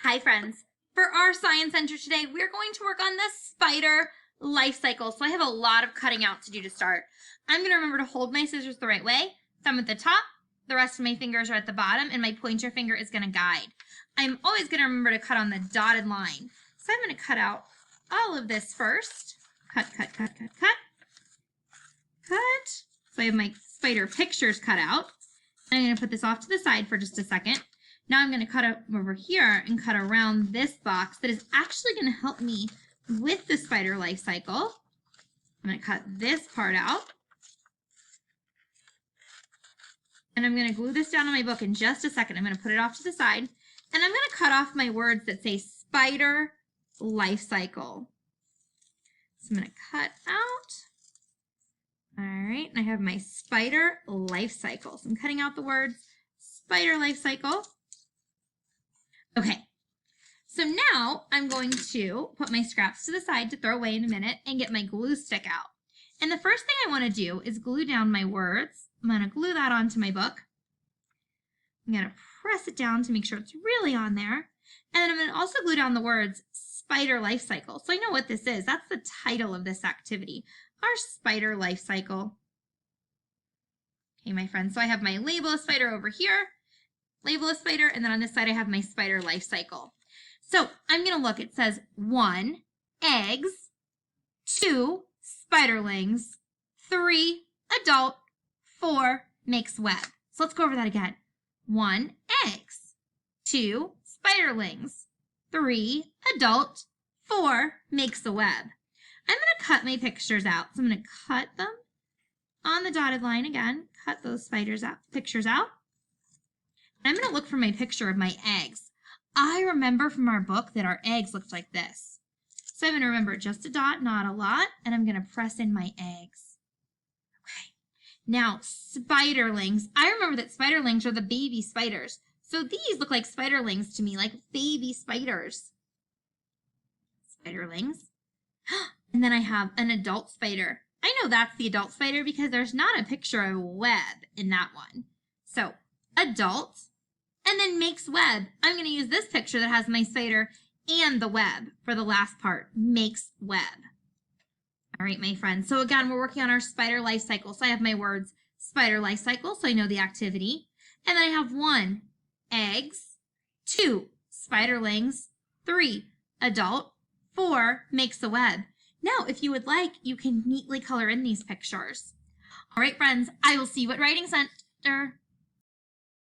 Hi friends. For our Science Center today, we're going to work on the spider life cycle. So I have a lot of cutting out to do to start. I'm going to remember to hold my scissors the right way, thumb at the top, the rest of my fingers are at the bottom, and my pointer finger is going to guide. I'm always going to remember to cut on the dotted line. So I'm going to cut out all of this first. Cut, cut, cut, cut, cut. Cut. So I have my spider pictures cut out. I'm going to put this off to the side for just a second. Now I'm going to cut over here and cut around this box that is actually going to help me with the spider life cycle. I'm going to cut this part out. And I'm going to glue this down on my book in just a second. I'm going to put it off to the side. And I'm going to cut off my words that say spider life cycle. So I'm going to cut out. All right, and I have my spider life cycle. So I'm cutting out the words spider life cycle. Okay, so now I'm going to put my scraps to the side to throw away in a minute and get my glue stick out. And the first thing I want to do is glue down my words. I'm going to glue that onto my book. I'm going to press it down to make sure it's really on there. And then I'm going to also glue down the words spider life cycle. So I know what this is. That's the title of this activity, our spider life cycle. Okay, my friends, so I have my label a spider over here. Label a spider, and then on this side I have my spider life cycle. So I'm going to look. It says 1, eggs, 2, spiderlings, 3, adult, 4, makes web. So let's go over that again. 1, eggs, 2, spiderlings, 3, adult, 4, makes a web. I'm going to cut my pictures out. So I'm going to cut them on the dotted line again, cut those pictures out. I'm going to look for my picture of my eggs. I remember from our book that our eggs looked like this. So I'm going to remember just a dot, not a lot, and I'm going to press in my eggs. Okay. Now, spiderlings. I remember that spiderlings are the baby spiders. So these look like spiderlings to me, like baby spiders. Spiderlings. And then I have an adult spider. I know that's the adult spider because there's not a picture of a web in that one. So, adult. And then makes web. I'm going to use this picture that has my spider and the web for the last part, makes web. All right, my friends. So again, we're working on our spider life cycle. So I have my words spider life cycle, so I know the activity. And then I have 1, eggs, 2, spiderlings, 3, adult, 4, makes a web. Now, if you would like, you can neatly color in these pictures. All right, friends, I will see you at Writing Center.